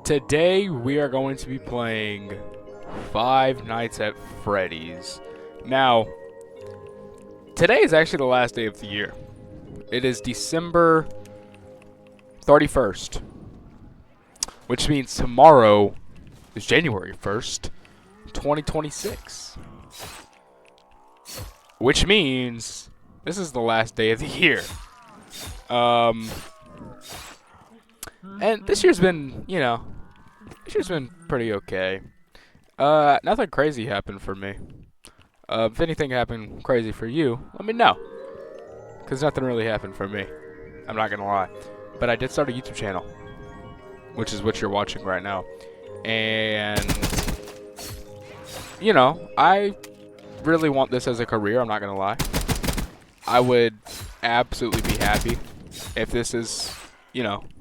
Today we are going to be playing Five Nights at Freddy's. Now, today is actually the last day of the year. It is December 31st, which means tomorrow is January 1st, 2026. Which means this is the last day of the year. And this year's been, this year's been pretty okay. Nothing crazy happened for me. If anything happened crazy for you, let me know. Because nothing really happened for me. I'm not gonna lie. But I did start a YouTube channel, which is what you're watching right now. And, I really want this as a career, I'm not gonna lie. I would absolutely be happy if this is,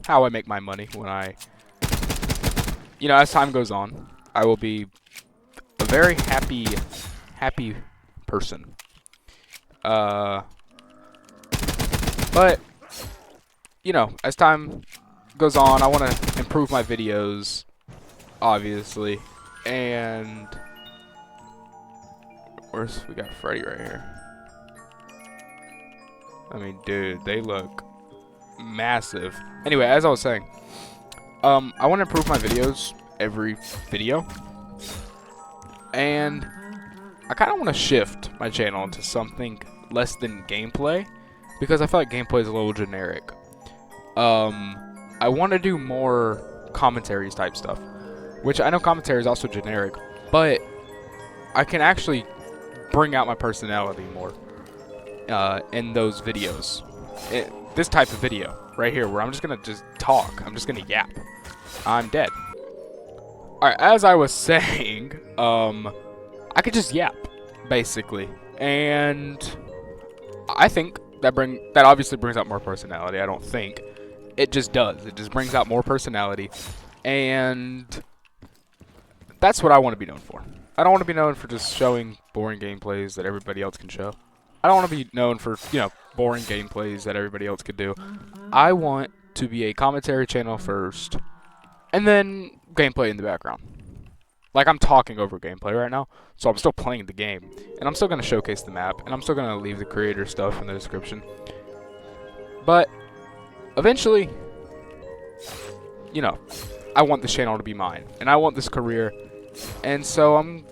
how I make my money when as time goes on, I will be a very happy person. But, as time goes on, I want to improve my videos, obviously, and we got Freddy right here. I mean, dude, they look massive. Anyway, as I was saying, I want to improve my videos every video, and I kind of want to shift my channel into something less than gameplay, because I feel like gameplay is a little generic. I want to do more commentaries type stuff, which I know commentary is also generic, but I can actually bring out my personality more in those videos. This type of video right here, where I'm just gonna talk. I'm just gonna yap. I'm dead. Alright, as I was saying, I could just yap, basically. And I think that obviously brings out more personality. I don't think. It just does. It just brings out more personality. And that's what I want to be known for. I don't want to be known for just showing boring gameplays that everybody else can show. I don't want to be known for, boring gameplays that everybody else could do. I want to be a commentary channel first, and then gameplay in the background. Like, I'm talking over gameplay right now, so I'm still playing the game, and I'm still going to showcase the map, and I'm still going to leave the creator stuff in the description. But eventually, I want this channel to be mine, and I want this career, and so I'm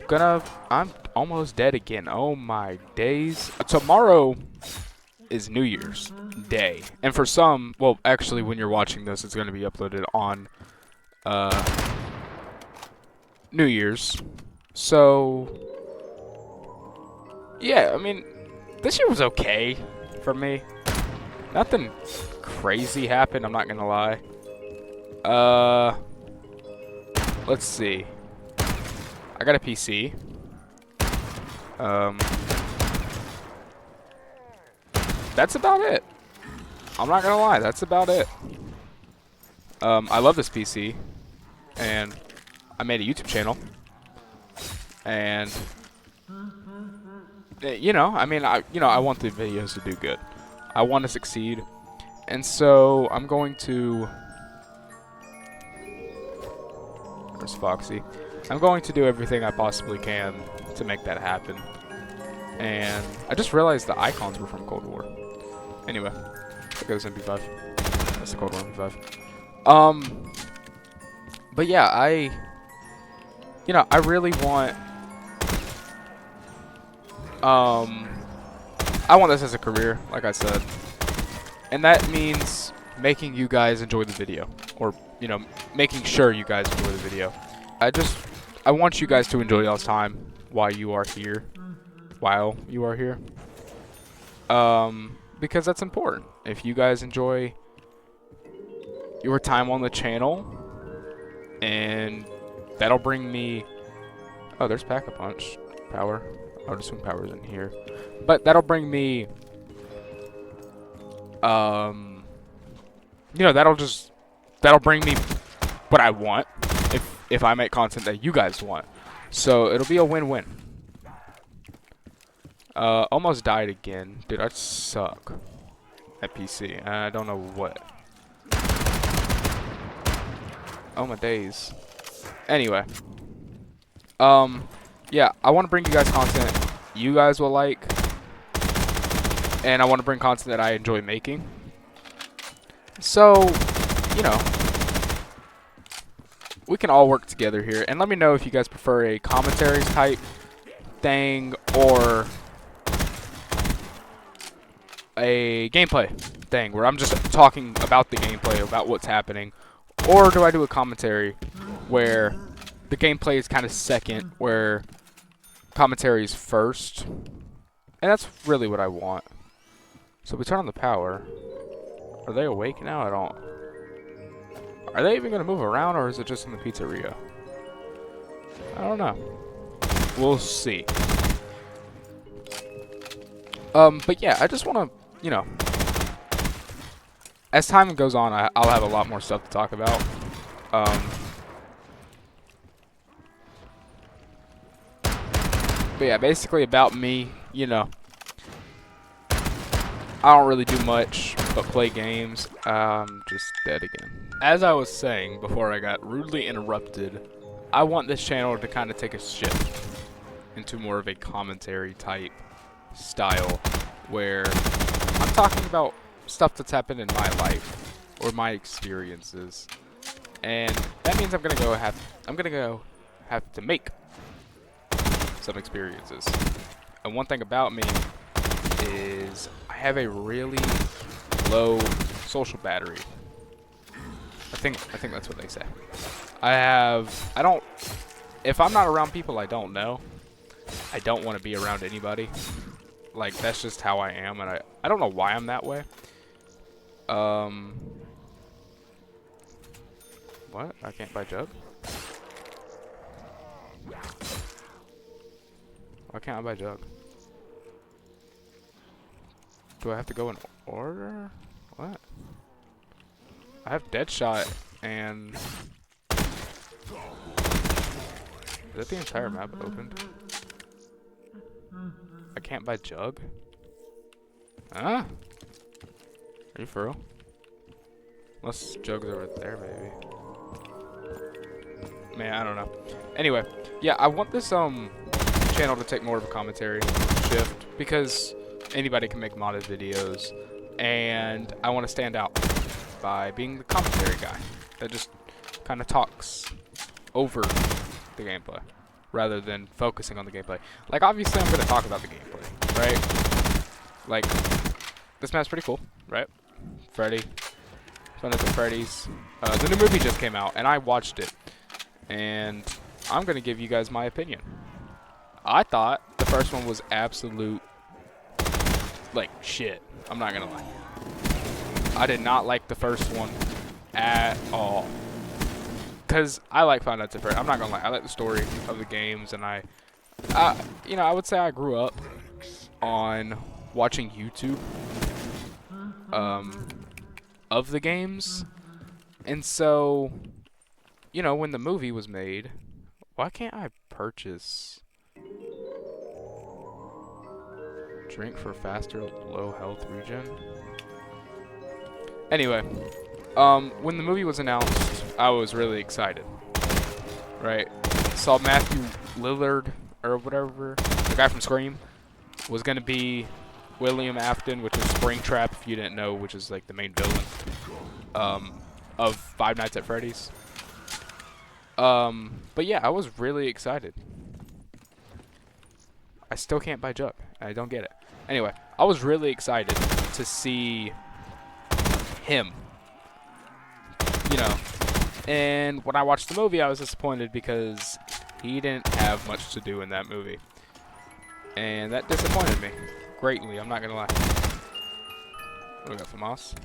almost dead again. Oh my days. Tomorrow is New Year's Day. And for some, well, actually, when you're watching this, it's going to be uploaded on New Year's. So, yeah, I mean, this year was okay for me. Nothing crazy happened, I'm not going to lie. Let's see. I got a PC. That's about it. I'm not gonna lie, that's about it. I love this PC, and I made a YouTube channel, and I want the videos to do good. I want to succeed, and so I'm going to. Where's Foxy? I'm going to do everything I possibly can to make that happen. And I just realized the icons were from Cold War. Anyway, that goes MP5. That's the Cold War MP5. But yeah, I really want, I want this as a career, like I said. And that means making you guys enjoy the video. Or, making sure you guys enjoy the video. I want you guys to enjoy y'all's time while you are here. Because that's important. If you guys enjoy your time on the channel, and that'll bring me, oh, there's Pack-a-Punch power. I'll just assume power's in here, but that'll bring me, that'll bring me what I want if I make content that you guys want. So it'll be a win-win. Almost died again. Dude, I suck at PC. I don't know what. Oh my days. Anyway. Yeah, I want to bring you guys content you guys will like. And I want to bring content that I enjoy making. So, you know, we can all work together here. And let me know if you guys prefer a commentaries type thing or a gameplay thing where I'm just talking about the gameplay, about what's happening. Or do I do a commentary where the gameplay is kind of second, where commentary is first? And that's really what I want. So we turn on the power. Are they awake now? I don't. Are they even going to move around, or is it just in the pizzeria? I don't know. We'll see. But yeah, I just want to, you know, as time goes on, I'll have a lot more stuff to talk about. But yeah, basically about me, you know, I don't really do much but play games. Just dead again. As I was saying before I got rudely interrupted, I want this channel to kind of take a shift into more of a commentary type style where I'm talking about stuff that's happened in my life or my experiences, and that means I'm gonna go have to make some experiences. And one thing about me is I have a really low social battery. I think that's what they say. If I'm not around people I don't know, I don't want to be around anybody. Like, that's just how I am, and I don't know why I'm that way. What? I can't buy jug? Why can't I buy jug? Do I have to go in order? What? I have Deadshot and... Is that the entire map opened? I can't buy jug? Huh? Are you for real? Unless jug's over there, maybe. Man, I don't know. Anyway, yeah, I want this channel to take more of a commentary shift because anybody can make modded videos, and I want to stand out by being the commentary guy that just kind of talks over the gameplay rather than focusing on the gameplay. Like, obviously I'm going to talk about the gameplay, right? Like, this map's pretty cool, right? Freddy. Fun at the Freddy's. The new movie just came out, and I watched it. And I'm going to give you guys my opinion. I thought the first one was absolute, like, shit. I'm not going to lie. I did not like the first one at all. Because I like Five Nights at Freddy's. I'm not going to lie. I like the story of the games, and you know, I would say I grew up on watching YouTube of the games. And so, you know, when the movie was made, why can't I purchase drink for faster low health regen? Anyway, when the movie was announced, I was really excited, right? Saw Matthew Lillard, or whatever, the guy from Scream, was going to be William Afton, which is Springtrap, if you didn't know, which is like the main villain of Five Nights at Freddy's. But yeah, I was really excited. I still can't buy jug. I don't get it. Anyway, I was really excited to see him, you know. And when I watched the movie, I was disappointed because he didn't have much to do in that movie. And that disappointed me greatly, I'm not gonna lie. What do we got, FAMAS?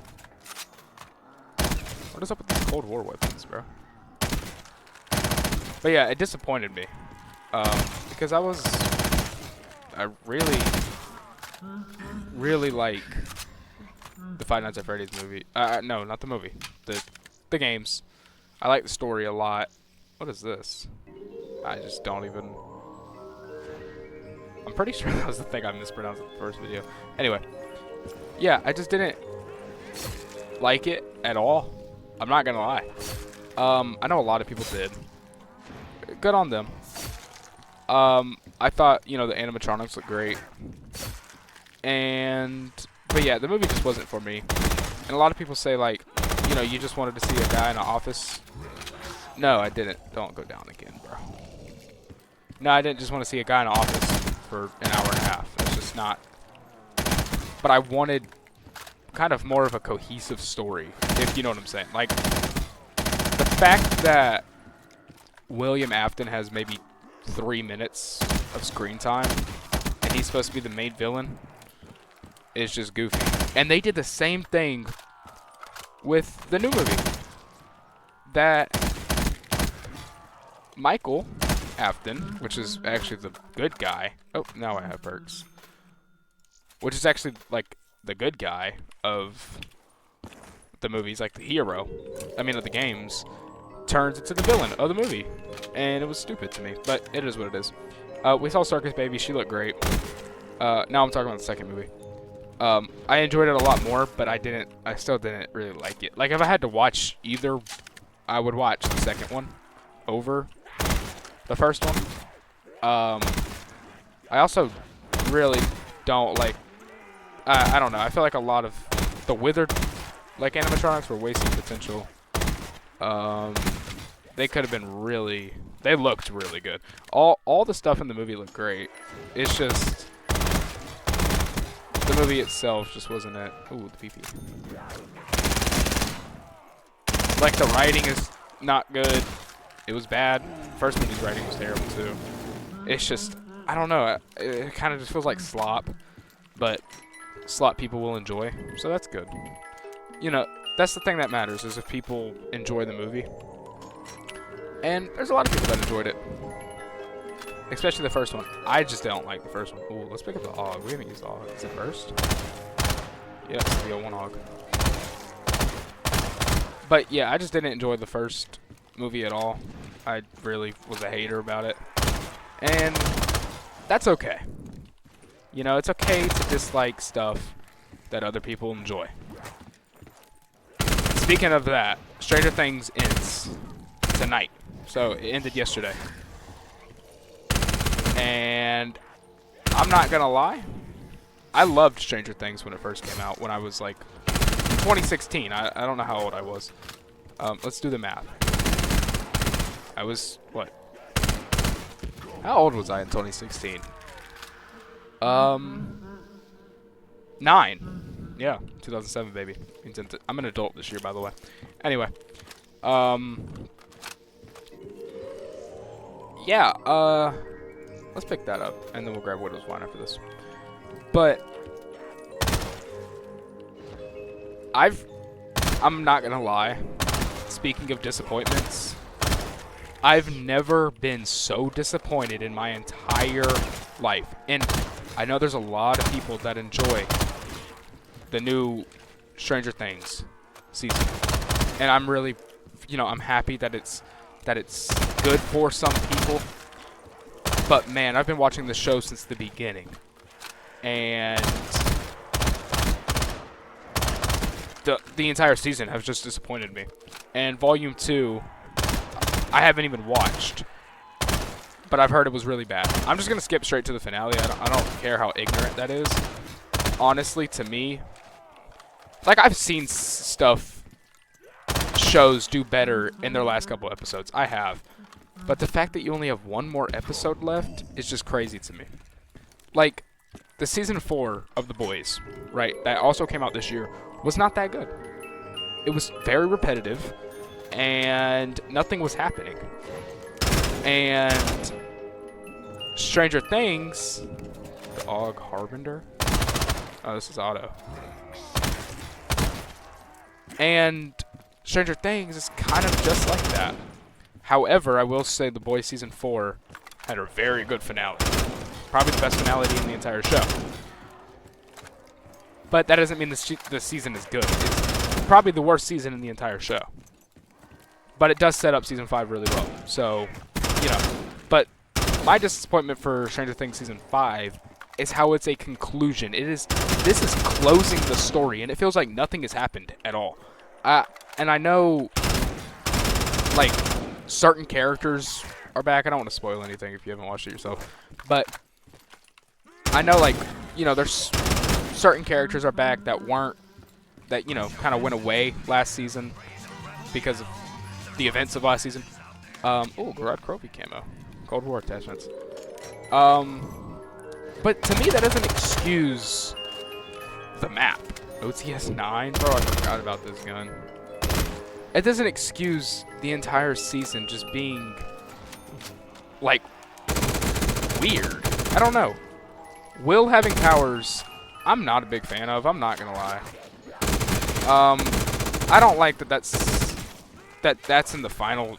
What is up with these Cold War weapons, bro? But yeah, it disappointed me. Because I really like the Five Nights at Freddy's movie. No, not the movie. The games. I like the story a lot. What is this? I just don't even... I'm pretty sure that was the thing I mispronounced in the first video. Anyway. Yeah, I just didn't like it at all. I'm not gonna lie. I know a lot of people did. Good on them. I thought, you know, the animatronics looked great. But yeah, the movie just wasn't for me. And a lot of people say, like, you know, you just wanted to see a guy in an office. No, I didn't. Don't go down again, bro. No, I didn't just want to see a guy in an office for an hour and a half. That's just not. But I wanted kind of more of a cohesive story, if you know what I'm saying. Like, the fact that William Afton has maybe 3 minutes of screen time, and he's supposed to be the main villain, is just goofy. And they did the same thing with the new movie. That Michael Afton, which is actually the good guy. Oh, now I have perks. Which is actually, like, the good guy of the movies, like the hero, I mean of the games, turns into the villain of the movie. And it was stupid to me, but it is what it is. We saw Circus Baby. She looked great. Now I'm talking about the second movie. I enjoyed it a lot more, but I still didn't really like it. Like, if I had to watch either, I would watch the second one over the first one. I also really don't like, I don't know, I feel like a lot of the withered, like, animatronics were wasting potential. They could have been really, they looked really good. All the stuff in the movie looked great. It's just, the movie itself just wasn't it. Ooh, the PP. Like, the writing is not good. It was bad. First movie's writing was terrible too. It's just, I don't know. It kind of just feels like slop, but slop people will enjoy, so that's good. You know, that's the thing that matters, is if people enjoy the movie. And there's a lot of people that enjoyed it, especially the first one. I just don't like the first one. Ooh, let's pick up the AUG. We haven't used the AUG. Is it first? Yeah, it's the 01 AUG. But yeah, I just didn't enjoy the first movie at all. I really was a hater about it. And that's okay. You know, it's okay to dislike stuff that other people enjoy. Speaking of that, Stranger Things ends tonight. So it ended yesterday. And I'm not gonna lie, I loved Stranger Things when it first came out, when I was like 2016. I don't know how old I was. Let's do the math. I was, what? How old was I in 2016? 9. Yeah, 2007, baby. I'm an adult this year, by the way. Anyway. Yeah, let's pick that up, and then we'll grab Widow's Wine after this. But I'm not gonna lie, speaking of disappointments, I've never been so disappointed in my entire life. And I know there's a lot of people that enjoy the new Stranger Things season. And I'm really, you know, I'm happy that it's good for some people. But man, I've been watching the show since the beginning. And the entire season has just disappointed me. And Volume 2, I haven't even watched, but I've heard it was really bad. I'm just going to skip straight to the finale. I don't care how ignorant that is. Honestly, to me, like, I've seen shows do better in their last couple episodes. I have. But the fact that you only have one more episode left is just crazy to me. Like, the season 4 of The Boys, right, that also came out this year, was not that good. It was very repetitive, and nothing was happening. And Stranger Things, the AUG Harbinger. Oh, this is Otto. And Stranger Things is kind of just like that. However, I will say The Boys Season 4 had a very good finale. Probably the best finale in the entire show. But that doesn't mean the season is good. It's probably the worst season in the entire show. But it does set up Season 5 really well. So, you know. But my disappointment for Stranger Things Season 5 is how it's a conclusion. This is closing the story, and it feels like nothing has happened at all. And I know like, certain characters are back. I don't want to spoil anything if you haven't watched it yourself. But I know, like, you know, there's certain characters are back that weren't, that, you know, kind of went away last season because of the events of last season. Oh, Garrod Krovi camo. Cold War attachments. But to me, that doesn't excuse the map. OTS 9? Bro, I forgot about this gun. It doesn't excuse the entire season just being, like, weird. I don't know. Will having powers, I'm not a big fan of. I'm not gonna lie. I don't like that that's in the final.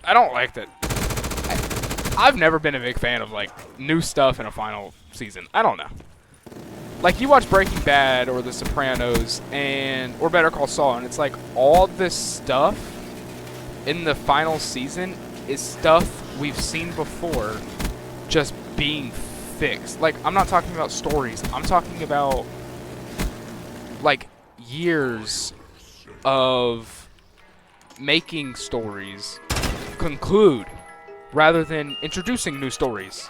I don't like that. I've never been a big fan of, like, new stuff in a final season. I don't know. Like, you watch Breaking Bad or The Sopranos or Better Call Saul, and it's like all this stuff in the final season is stuff we've seen before just being fixed. Like, I'm not talking about stories. I'm talking about, like, years of making stories conclude rather than introducing new stories.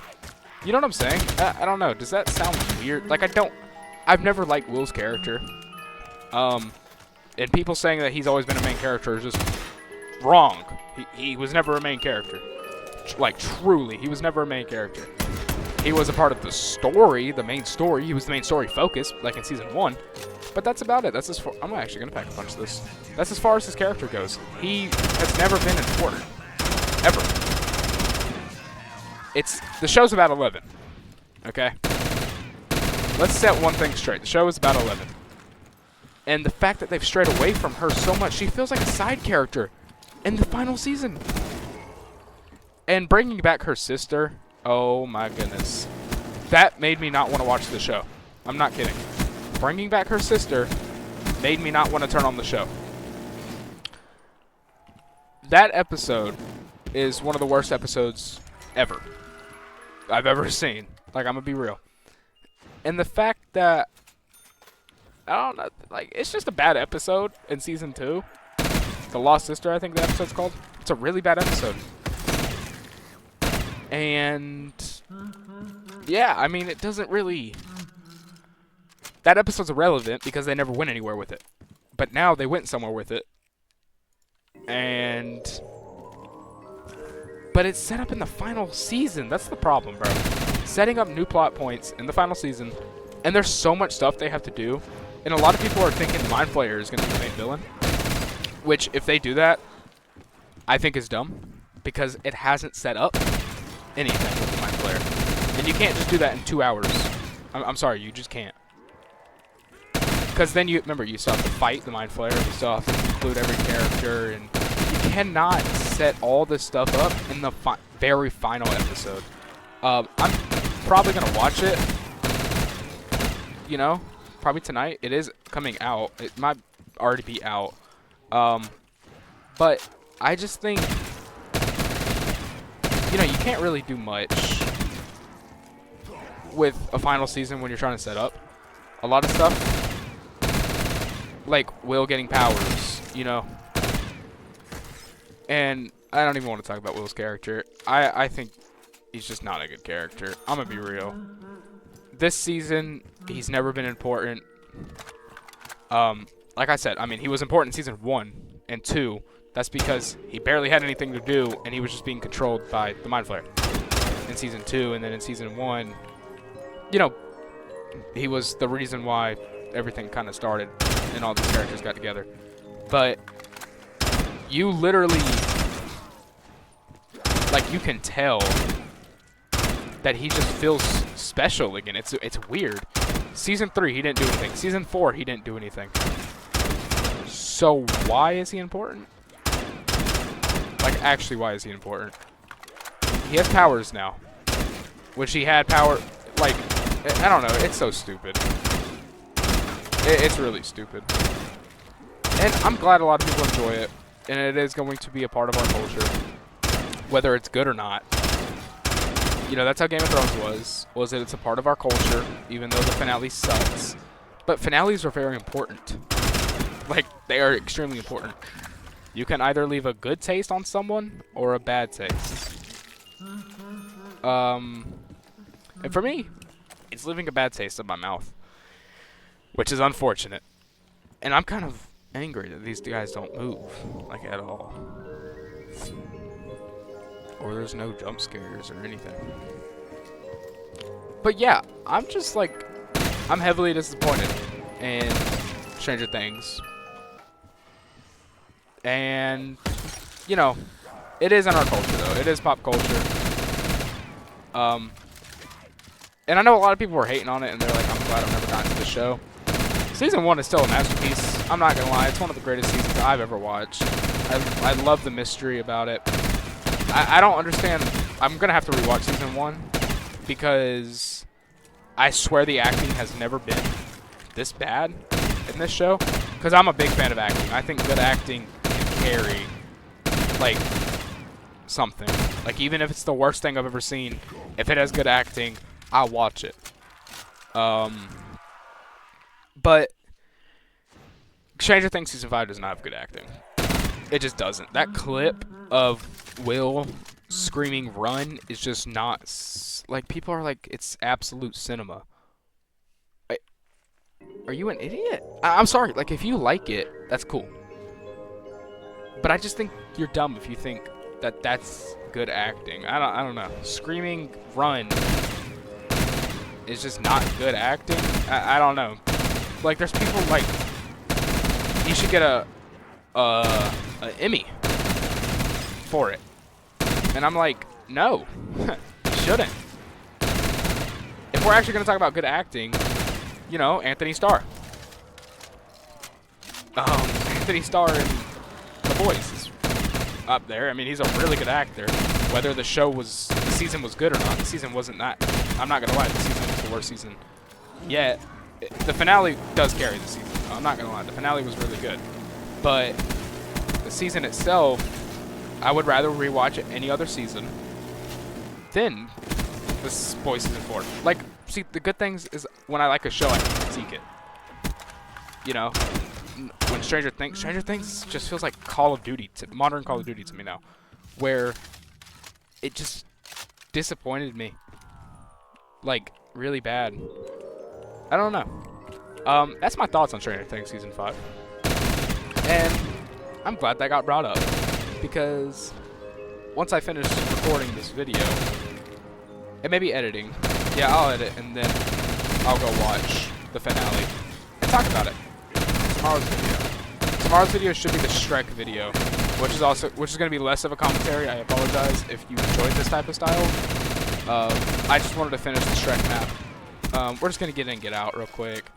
You know what I'm saying? I don't know. Does that sound weird? Like, I've never liked Will's character. And people saying that he's always been a main character is just wrong. He was never a main character. Like, truly, he was never a main character. He was a part of the story, the main story. He was the main story focus, like in Season 1. But that's about it. That's as far. I'm actually going to pack a punch this. That's as far as his character goes. He has never been important. Ever. The show's about 11. Okay? Let's set one thing straight. The show is about 11. And the fact that they've strayed away from her so much, she feels like a side character in the final season. And bringing back her sister, oh my goodness. That made me not want to watch the show. I'm not kidding. Bringing back her sister made me not want to turn on the show. That episode is one of the worst episodes ever I've ever seen. Like, I'm gonna be real. And the fact that, I don't know, like, it's just a bad episode in Season 2. The Lost Sister, I think the episode's called. It's a really bad episode. And, yeah, I mean, it doesn't really... That episode's irrelevant because they never went anywhere with it. But now they went somewhere with it. And... But it's set up in the final season. That's the problem, bro. Setting up new plot points in the final season. And there's so much stuff they have to do. And a lot of people are thinking the Mind Flayer is going to be the main villain. Which, if they do that, I think is dumb. Because it hasn't set up anything with the Mind Flayer. And you can't just do that in 2 hours. I'm sorry, you just can't. Because then you still have to fight the Mind Flayer. You still have to include every character. And you cannot set all this stuff up in the very final episode. I'm probably going to watch it. You know, probably tonight. It is coming out. It might already be out. But I just think, you know, you can't really do much with a final season when you're trying to set up a lot of stuff. Like Will getting powers, you know. And I don't even want to talk about Will's character. I think he's just not a good character. I'm going to be real. This season, he's never been important. Like I said, I mean, he was important in Season 1 and 2. That's because he barely had anything to do, and he was just being controlled by the Mind Flayer. In Season 2, and then in Season 1, you know, he was the reason why everything kind of started and all these characters got together. But you literally, like, you can tell that he just feels special again. It's weird. Season 3, he didn't do anything. Season 4, he didn't do anything. So why is he important? Like, actually, why is he important? He has powers now. Which he had power, like, I don't know. It's so stupid. It's really stupid. And I'm glad a lot of people enjoy it. And it is going to be a part of our culture. Whether it's good or not. You know, that's how Game of Thrones was that it's a part of our culture, even though the finale sucks. But finales are very important. Like, they are extremely important. You can either leave a good taste on someone or a bad taste. And for me, it's leaving a bad taste in my mouth, which is unfortunate. And I'm kind of angry that these guys don't move, like, at all. Or there's no jump scares or anything. But yeah, I'm just like, I'm heavily disappointed in Stranger Things. And, you know, it is in our culture, though. It is pop culture. And I know a lot of people were hating on it, and they're like, I'm glad I've never gotten to the show. Season 1 is still a masterpiece. I'm not going to lie. It's one of the greatest seasons I've ever watched. I love the mystery about it. I don't understand. I'm going to have to rewatch Season 1 because I swear the acting has never been this bad in this show. Because I'm a big fan of acting. I think good acting can carry, like, something. Like, even if it's the worst thing I've ever seen, if it has good acting, I'll watch it. But Stranger Things Season 5 does not have good acting. It just doesn't. That clip of Will screaming run is just not, like, people are like, it's absolute cinema. Are you an idiot? I'm sorry. Like, if you like it, that's cool. But I just think you're dumb if you think that that's good acting. I don't know. Screaming run is just not good acting. I don't know. Like, there's people like, you should get a Emmy for it. And I'm like, no, you shouldn't. If we're actually going to talk about good acting, you know, Anthony Starr. Anthony Starr in The Boys is up there. I mean, he's a really good actor. Whether the season was good or not, the season wasn't that. I'm not going to lie, the season was the worst season yet. The finale does carry the season. I'm not going to lie, the finale was really good. But the season itself, I would rather rewatch it any other season than this Boys Season 4. Like, see, the good things is when I like a show, I can critique it. You know, when Stranger Things just feels like Call of Duty, modern Call of Duty to me now, where it just disappointed me, like, really bad. I don't know. That's my thoughts on Stranger Things Season 5, and I'm glad that got brought up because once I finish recording this video, and maybe editing. Yeah, I'll edit, and then I'll go watch the finale and talk about it. Tomorrow's video should be the Shrek video, which is going to be less of a commentary. I apologize if you enjoyed this type of style. I just wanted to finish the Shrek map. We're just going to get in and get out real quick.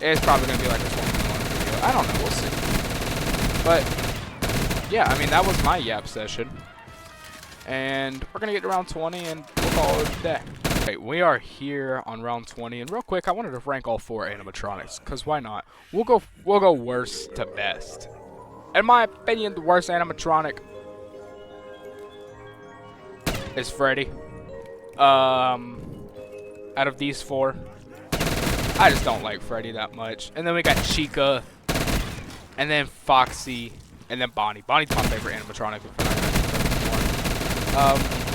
It's probably going to be like a 20-minute video. I don't know. We'll see. But, yeah, I mean, that was my Yap session. And we're going to get to round 20, and we'll call it a day. Okay, we are here on round 20, and real quick, I wanted to rank all 4 animatronics, because why not? We'll go worst to best. In my opinion, the worst animatronic is Freddy. Out of these 4, I just don't like Freddy that much. And then we got Chica, and then Foxy, and then Bonnie. Bonnie's my favorite animatronic.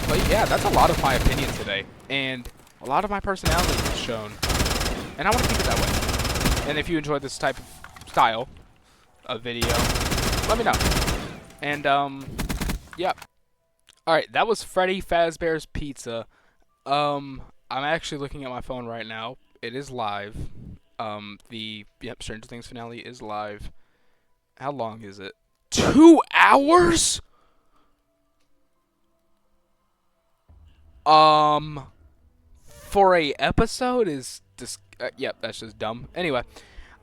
But yeah, that's a lot of my opinion today, and a lot of my personality is shown, and I want to keep it that way. And if you enjoyed this type of style of video, let me know. And yeah. All right, that was Freddy Fazbear's Pizza. I'm actually looking at my phone right now. It is live. Stranger Things finale is live. How long is it? 2 hours? For a episode is just, yep, that's just dumb. Anyway,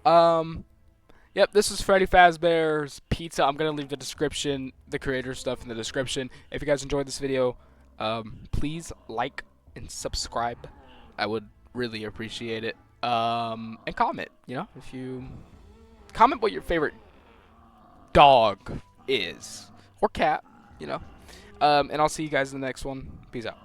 yep, this is Freddy Fazbear's Pizza. I'm gonna leave the description, the creator stuff in the description. If you guys enjoyed this video, please like and subscribe. I would really appreciate it. And comment, you know, if you comment what your favorite dog is, or cat, you know. And I'll see you guys in the next one. Peace out.